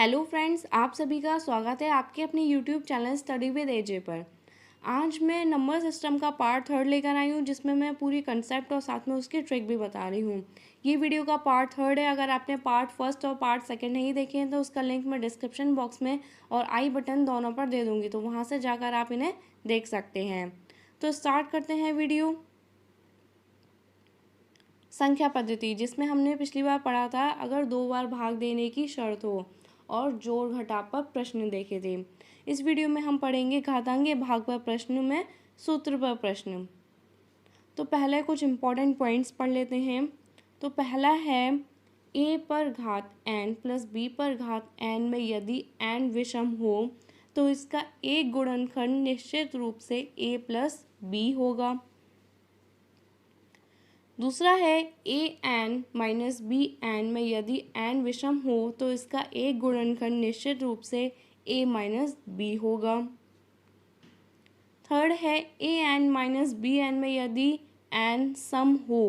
Hello friends, आप सभी का स्वागत है आपके अपने यूट्यूब चैनल स्टडी विद एजे पर। आज मैं नंबर सिस्टम का पार्ट थर्ड लेकर आई हूँ, जिसमें मैं पूरी कंसेप्ट और साथ में उसकी ट्रिक भी बता रही हूँ। ये वीडियो का पार्ट थर्ड है। अगर आपने पार्ट फर्स्ट और पार्ट सेकंड नहीं देखे हैं तो उसका लिंक मैं डिस्क्रिप्शन बॉक्स में और आई बटन दोनों पर दे दूँगी, तो वहाँ से जाकर आप इन्हें देख सकते हैं। तो स्टार्ट करते हैं वीडियो। संख्या पद्धति, जिसमें हमने पिछली बार पढ़ा था अगर 2 बार भाग देने की शर्त हो और जोड़ घटाव पर प्रश्न देखे थे। इस वीडियो में हम पढ़ेंगे घातांकीय भाग पर प्रश्न में सूत्र पर प्रश्न। तो पहले कुछ इम्पोर्टेंट पॉइंट्स पढ़ लेते हैं। तो पहला है a पर घात n प्लस b पर घात n में यदि n विषम हो तो इसका एक गुणनखंड निश्चित रूप से a प्लस b होगा। दूसरा है A N minus B N में यदि एन विषम हो तो इसका एक गुणनखंड निश्चित रूप से ए माइनस बी होगा। थर्ड है A N minus B N में यदि एन सम हो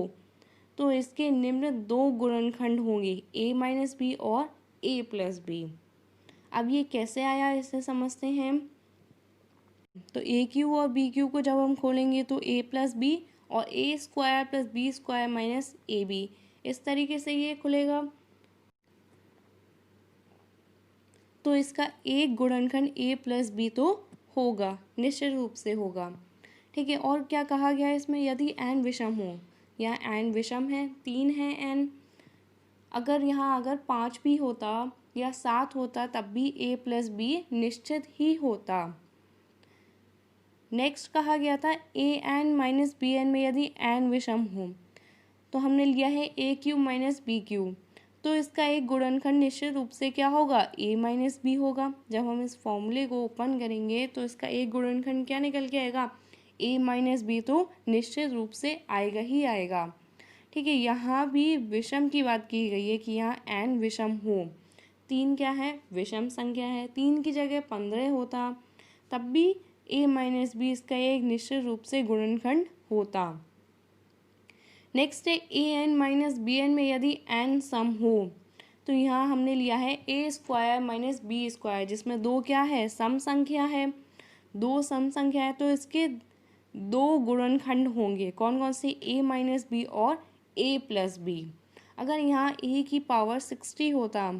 तो इसके निम्न दो गुणनखंड होंगे ए माइनस बी और ए प्लस बी। अब ये कैसे आया इसे समझते हैं। तो ए क्यू और बी क्यू को जब हम खोलेंगे तो ए प्लस बी और a square plus b square minus a b, इस तरीके से ये खुलेगा। तो इसका एक गुणनखंड ए प्लस बी तो होगा, निश्चित रूप से होगा। ठीक है, और क्या कहा गया है इसमें, यदि एन विषम हो, यहाँ एन विषम है, 3 है एन। अगर यहाँ अगर 5 भी होता या 7 होता तब भी ए प्लस बी निश्चित ही होता। नेक्स्ट कहा गया था A N minus B N में यदि एन विषम हो, तो हमने लिया है ए क्यू माइनस बी क्यू, तो इसका एक गुणनखंड निश्चित रूप से क्या होगा, ए माइनस बी होगा। जब हम इस फॉर्मूले को ओपन करेंगे तो इसका एक गुणनखंड क्या निकल के आएगा, ए माइनस बी, तो निश्चित रूप से आएगा ही आएगा। ठीक है, यहाँ भी विषम की बात की गई है कि यहाँ एन विषम हो। 3 क्या है, विषम संख्या है, 3 की जगह 15 होता तब भी ए माइनस बी इसका एक निश्चित रूप से गुणनखंड होता। नेक्स्ट है A N minus B N में यदि एन सम हो, तो यहाँ हमने लिया है ए स्क्वायर माइनस बी स्क्वायर, जिसमें दो क्या है, सम संख्या है, दो सम संख्या है, तो इसके दो गुणनखंड होंगे। कौन कौन से, ए माइनस बी और ए प्लस बी। अगर यहाँ ए की पावर 60 होता,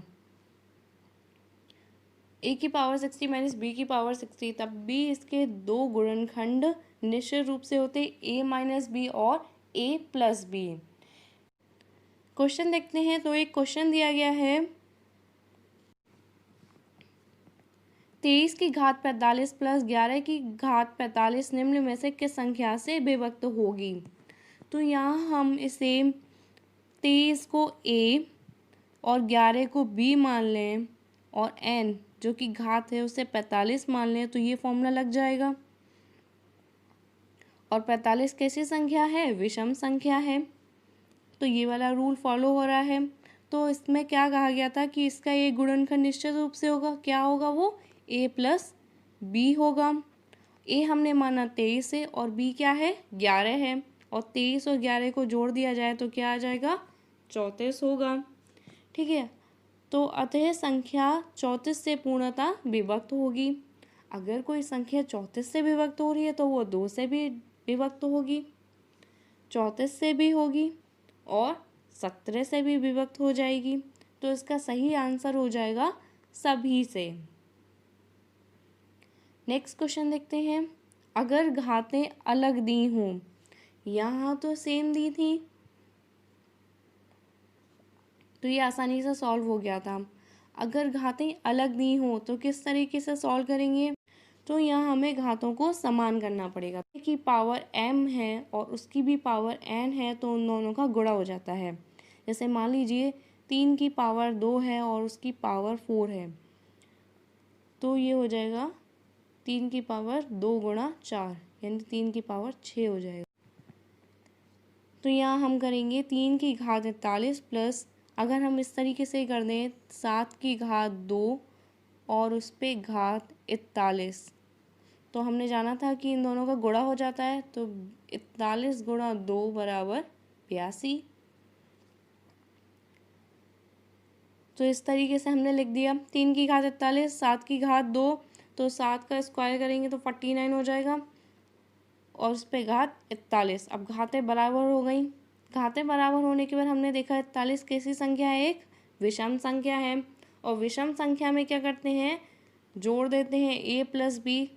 ए की पावर 60 माइनस बी की पावर 60, तब भी इसके दो गुणनखंड निश्चित रूप से होते ए माइनस बी और ए प्लस बी। क्वेश्चन देखते हैं। तो एक क्वेश्चन दिया गया है 23 की घात 45 प्लस 11 की घात 45 निम्न में से किस संख्या से विभक्त होगी। तो यहाँ हम इसे 23 को ए और 11 को बी मान लें और n जो कि घात है उसे 45 मान लें, तो ये फॉर्मूला लग जाएगा। और 45 कैसी संख्या है, विषम संख्या है, तो ये वाला रूल फॉलो हो रहा है। तो इसमें क्या कहा गया था कि इसका ये गुणनखंड निश्चित रूप से होगा, क्या होगा वो, a प्लस बी होगा। a हमने माना 23 है और b क्या है, 11 है, और 23 और 11 को जोड़ दिया जाए तो क्या आ जाएगा, 34 होगा। ठीक है, तो अतः संख्या 34 से पूर्णतः विभक्त होगी। अगर कोई संख्या 34 से विभक्त हो रही है तो वो 2 से भी विभक्त होगी, 34 से भी होगी और 17 से भी विभक्त हो जाएगी। तो इसका सही आंसर हो जाएगा सभी से। नेक्स्ट क्वेश्चन देखते हैं। अगर घातें अलग दी हों, यहाँ तो सेम दी थी तो ये आसानी से सॉल्व हो गया था। अगर घातें अलग दी हों तो किस तरीके से सॉल्व करेंगे, तो यहाँ हमें घातों को समान करना पड़ेगा। की पावर m है और उसकी भी पावर n है, तो उन दोनों का गुणा हो जाता है। जैसे मान लीजिए 3 की पावर 2 है और उसकी पावर 4 है, तो ये हो जाएगा 3 की पावर 2 गुणा 4, यानी 3 की पावर 6 हो जाएगा। तो यहाँ हम करेंगे 3 की घात 41 प्लस, अगर हम इस तरीके से कर दें 7 की घात 2 और उस पर घात 41, तो हमने जाना था कि इन दोनों का गुणा हो जाता है, तो 41 गुणा 2 बराबर 82। तो इस तरीके से हमने लिख दिया। 3 की घात 41, 7 की घात 2, तो 7 का स्क्वायर करेंगे तो 49 हो जाएगा और उस पे घात 41। अब घातें बराबर हो गई। घातें बराबर होने के बाद हमने देखा 41 कैसी संख्या है, एक विषम संख्या है, और विषम संख्या में क्या करते हैं, जोड़ देते हैं a प्लस बी,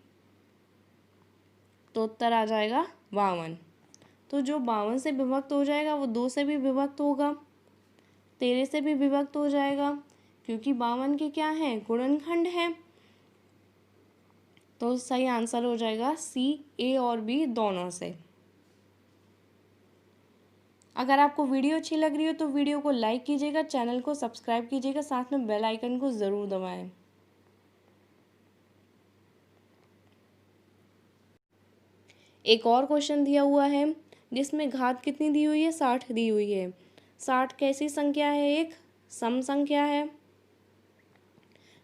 तो उत्तर आ जाएगा 52। तो जो 52 से विभक्त हो जाएगा वो 2 से भी विभक्त होगा, 13 से भी विभक्त हो जाएगा, क्योंकि 52 के क्या है, गुणनखंड है। तो सही आंसर हो जाएगा सी, ए और बी दोनों से। अगर आपको वीडियो अच्छी लग रही हो तो वीडियो को लाइक कीजिएगा, चैनल को सब्सक्राइब कीजिएगा, साथ में बेल आइकन को ज़रूर दबाएं। एक और क्वेश्चन दिया हुआ है जिसमें घात कितनी दी हुई है, 60 दी हुई है। 60 कैसी संख्या है, एक सम संख्या है।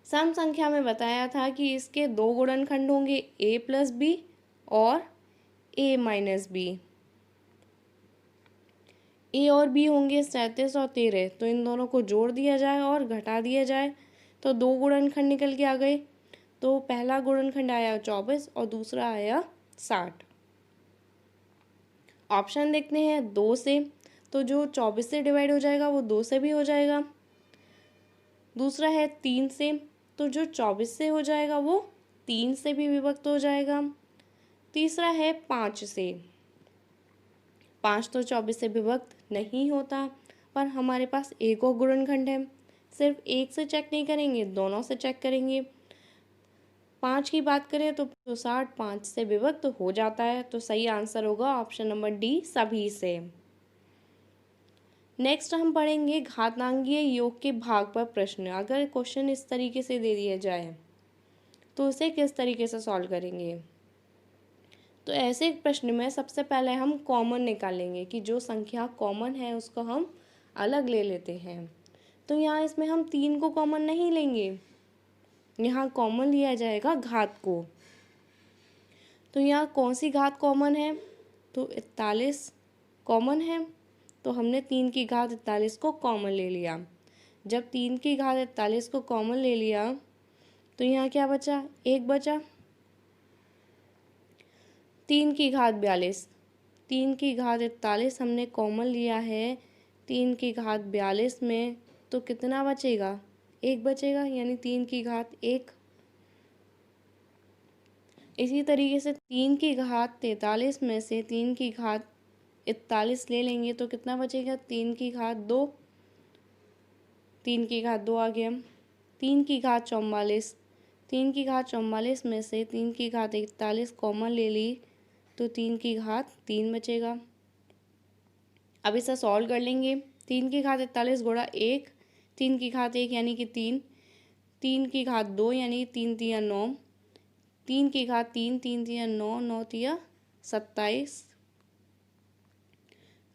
सम संख्या में बताया था कि इसके दो गुणनखंड होंगे, a प्लस बी और a माइनस बी। a और b होंगे 37 और 13, तो इन दोनों को जोड़ दिया जाए और घटा दिया जाए तो दो गुणनखंड निकल के आ गए। तो पहला गुणनखंड आया 24 और दूसरा आया 60। ऑप्शन देखते हैं 2 से, तो जो 24 से डिवाइड हो जाएगा वो 2 से भी हो जाएगा। दूसरा है 3 से, तो जो 24 से हो जाएगा वो 3 से भी विभक्त हो जाएगा। तीसरा है 5 से, 5 तो 24 से विभक्त नहीं होता, पर हमारे पास एक और गुणनखंड है। सिर्फ एक से चेक नहीं करेंगे, दोनों से चेक करेंगे। 5 की बात करें तो 60 5 से विभक्त हो जाता है, तो सही आंसर होगा ऑप्शन नंबर डी, सभी से। नेक्स्ट हम पढ़ेंगे घातांकीय योग के भाग पर प्रश्न। अगर क्वेश्चन इस तरीके से दे दिया जाए तो उसे किस तरीके से सॉल्व करेंगे। तो ऐसे प्रश्न में सबसे पहले हम कॉमन निकालेंगे कि जो संख्या कॉमन है उसको हम अलग ले लेते हैं। तो यहाँ इसमें हम 3 को कॉमन नहीं लेंगे, यहाँ कॉमन लिया जाएगा घात को। तो यहाँ कौन सी घात कॉमन है, तो 41 कॉमन है, तो हमने 3 की घात 41 को कॉमन ले लिया। जब 3 की घात 41 को कॉमन ले लिया तो यहाँ क्या बचा, एक बचा। 3 की घात 42, 3 की घात 41 हमने कॉमन लिया है 3 की घात 42 में, तो कितना बचेगा, एक बचेगा, यानी 3 की घात 1। इसी तरीके से 3 की घात 43 में से 3 की घात 41 ले लेंगे तो कितना बचेगा, 3 की घात 2, 3 की घात 2 आ गया। 3 की घात 44, 3 की घात 44 में से 3 की घात 41 कॉमन ले ली तो 3 की घात 3 बचेगा। अब इसे सॉल्व कर लेंगे। 3 की घात 41 गुणा 1, 3 की घात 1 यानी कि 3, 3 की घात 2 यानी 3 तिया 9, 3 की घात 3, 3 तिया 9, 9 तिया 27।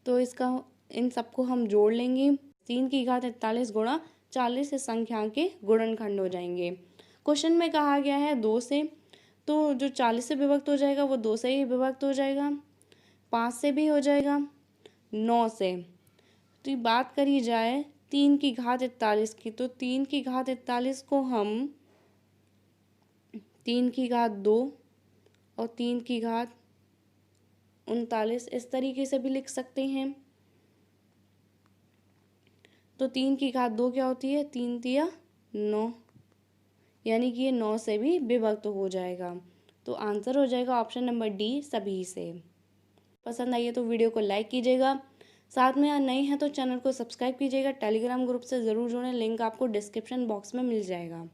तो इसका इन सबको हम जोड़ लेंगे। 3 की घात 41 गुणा 40 इस संख्या के गुणनखंड हो जाएंगे। क्वेश्चन में कहा गया है 2 से, तो जो 40 से विभक्त हो जाएगा वो 2 से ही विभक्त हो जाएगा, 5 से भी हो जाएगा, 9 से। तो बात करी जाए 3 की घात 41 की, तो 3 की घात 41 को हम 3 की घात 2 और 3 की घात 39 इस तरीके से भी लिख सकते हैं। तो 3 की घात 2 क्या होती है, 3 तिया 9, यानी कि ये 9 से भी विभक्त हो जाएगा। तो आंसर हो जाएगा ऑप्शन नंबर डी, सभी से। पसंद आई है तो वीडियो को लाइक कीजिएगा, साथ में नए हैं तो चैनल को सब्सक्राइब कीजिएगा। टेलीग्राम ग्रुप से ज़रूर जुड़ें, लिंक आपको डिस्क्रिप्शन बॉक्स में मिल जाएगा।